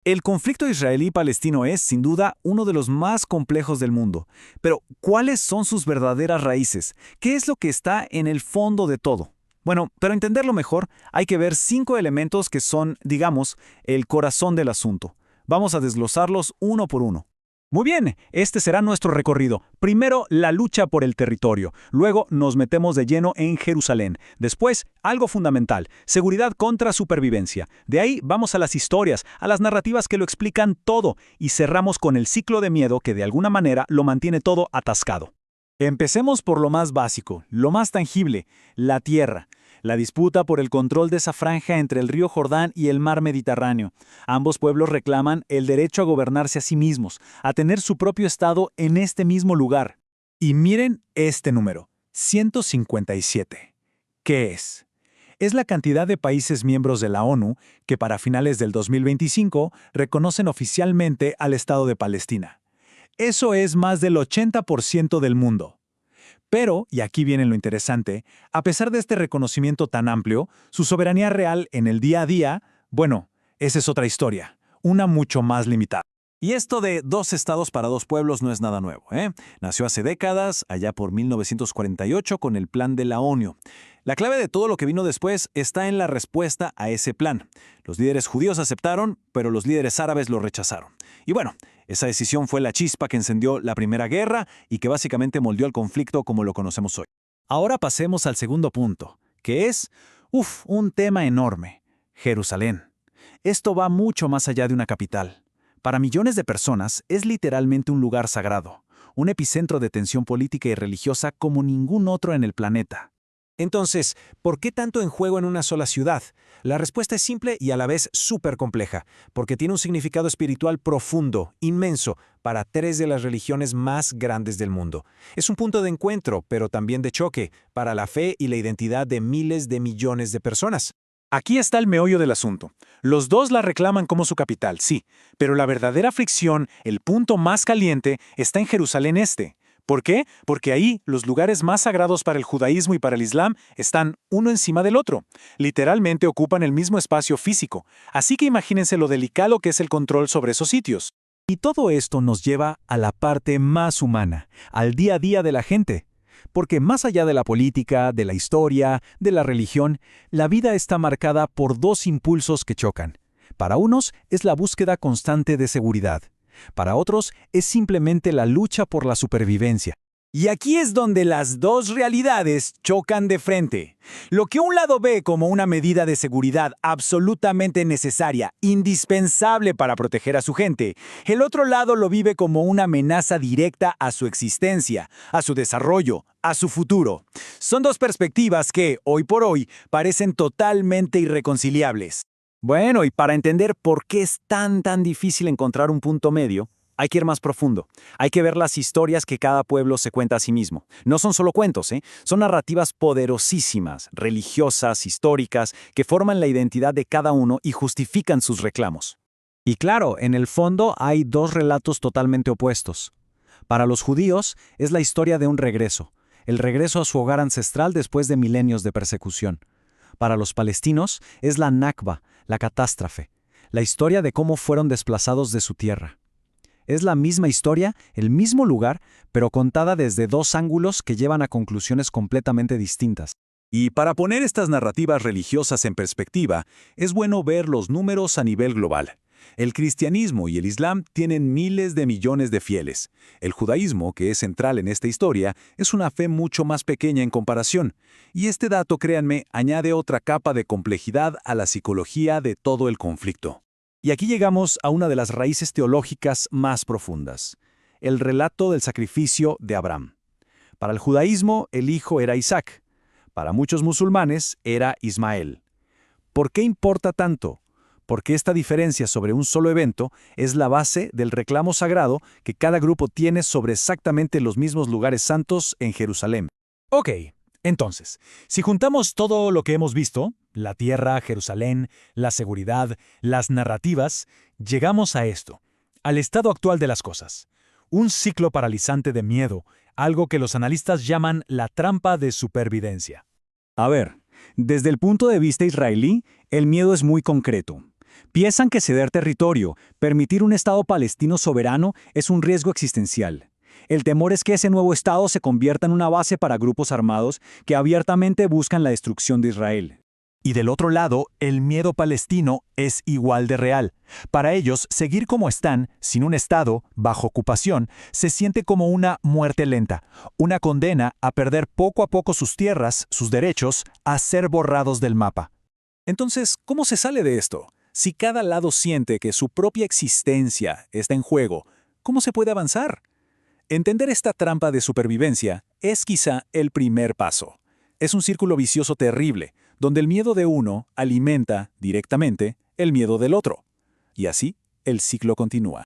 El conflicto israelí-palestino es, sin duda, uno de los más complejos del mundo. Pero, ¿cuáles son sus verdaderas raíces? ¿Qué es lo que está en el fondo de todo? Bueno, para entenderlo mejor, hay que ver 5 elementos que son, digamos, el corazón del asunto. Vamos a desglosarlos uno por uno. Muy bien, este será nuestro recorrido. Primero, la lucha por el territorio. Luego, nos metemos de lleno en Jerusalén. Después, algo fundamental, seguridad contra supervivencia. De ahí vamos a las historias, a las narrativas que lo explican todo, y cerramos con el ciclo de miedo que de alguna manera lo mantiene todo atascado. Empecemos por lo más básico, lo más tangible, la tierra. La disputa por el control de esa franja entre el río Jordán y el mar Mediterráneo. Ambos pueblos reclaman el derecho a gobernarse a sí mismos, a tener su propio estado en este mismo lugar. Y miren este número, 157. ¿Qué es? Es la cantidad de países miembros de la ONU que para finales del 2025 reconocen oficialmente al Estado de Palestina. Eso es más del 80% del mundo. Pero, y aquí viene lo interesante, a pesar de este reconocimiento tan amplio, su soberanía real en el día a día, bueno, esa es otra historia, una mucho más limitada. Y esto de dos estados para dos pueblos no es nada nuevo, ¿eh? Nació hace décadas, allá por 1948, con el Plan de la ONU. La clave de todo lo que vino después está en la respuesta a ese plan. Los líderes judíos aceptaron, pero los líderes árabes lo rechazaron. Y bueno, esa decisión fue la chispa que encendió la Primera Guerra y que básicamente moldeó el conflicto como lo conocemos hoy. Ahora pasemos al segundo punto, que es, un tema enorme: Jerusalén. Esto va mucho más allá de una capital. Para millones de personas es literalmente un lugar sagrado, un epicentro de tensión política y religiosa como ningún otro en el planeta. Entonces, ¿por qué tanto en juego en una sola ciudad? La respuesta es simple y a la vez súper compleja, porque tiene un significado espiritual profundo, inmenso, para 3 de las religiones más grandes del mundo. Es un punto de encuentro, pero también de choque, para la fe y la identidad de miles de millones de personas. Aquí está el meollo del asunto. Los dos la reclaman como su capital, sí, pero la verdadera fricción, el punto más caliente, está en Jerusalén Este. ¿Por qué? Porque ahí los lugares más sagrados para el judaísmo y para el islam están uno encima del otro. Literalmente ocupan el mismo espacio físico. Así que imagínense lo delicado que es el control sobre esos sitios. Y todo esto nos lleva a la parte más humana, al día a día de la gente. Porque más allá de la política, de la historia, de la religión, la vida está marcada por dos impulsos que chocan. Para unos es la búsqueda constante de seguridad. Para otros es simplemente la lucha por la supervivencia. Y aquí es donde las dos realidades chocan de frente. Lo que un lado ve como una medida de seguridad absolutamente necesaria, indispensable para proteger a su gente, el otro lado lo vive como una amenaza directa a su existencia, a su desarrollo, a su futuro. Son dos perspectivas que, hoy por hoy, parecen totalmente irreconciliables. Bueno, y para entender por qué es tan difícil encontrar un punto medio, hay que ir más profundo. Hay que ver las historias que cada pueblo se cuenta a sí mismo. No son solo cuentos, ¿eh? Son narrativas poderosísimas, religiosas, históricas, que forman la identidad de cada uno y justifican sus reclamos. Y claro, en el fondo hay dos relatos totalmente opuestos. Para los judíos es la historia de un regreso, el regreso a su hogar ancestral después de milenios de persecución. Para los palestinos es la Nakba, la catástrofe, la historia de cómo fueron desplazados de su tierra. Es la misma historia, el mismo lugar, pero contada desde dos ángulos que llevan a conclusiones completamente distintas. Y para poner estas narrativas religiosas en perspectiva, es bueno ver los números a nivel global. El cristianismo y el islam tienen miles de millones de fieles. El judaísmo, que es central en esta historia, es una fe mucho más pequeña en comparación. Y este dato, créanme, añade otra capa de complejidad a la psicología de todo el conflicto. Y aquí llegamos a una de las raíces teológicas más profundas: el relato del sacrificio de Abraham. Para el judaísmo, el hijo era Isaac. Para muchos musulmanes, era Ismael. ¿Por qué importa tanto? Porque esta diferencia sobre un solo evento es la base del reclamo sagrado que cada grupo tiene sobre exactamente los mismos lugares santos en Jerusalén. Ok, entonces, si juntamos todo lo que hemos visto, la tierra, Jerusalén, la seguridad, las narrativas, llegamos a esto, al estado actual de las cosas. Un ciclo paralizante de miedo, algo que los analistas llaman la trampa de supervivencia. A ver, desde el punto de vista israelí, el miedo es muy concreto. Piensan que ceder territorio, permitir un Estado palestino soberano, es un riesgo existencial. El temor es que ese nuevo Estado se convierta en una base para grupos armados que abiertamente buscan la destrucción de Israel. Y del otro lado, el miedo palestino es igual de real. Para ellos, seguir como están, sin un Estado, bajo ocupación, se siente como una muerte lenta, una condena a perder poco a poco sus tierras, sus derechos, a ser borrados del mapa. Entonces, ¿cómo se sale de esto? Si cada lado siente que su propia existencia está en juego, ¿cómo se puede avanzar? Entender esta trampa de supervivencia es quizá el primer paso. Es un círculo vicioso terrible, donde el miedo de uno alimenta directamente el miedo del otro. Y así, el ciclo continúa.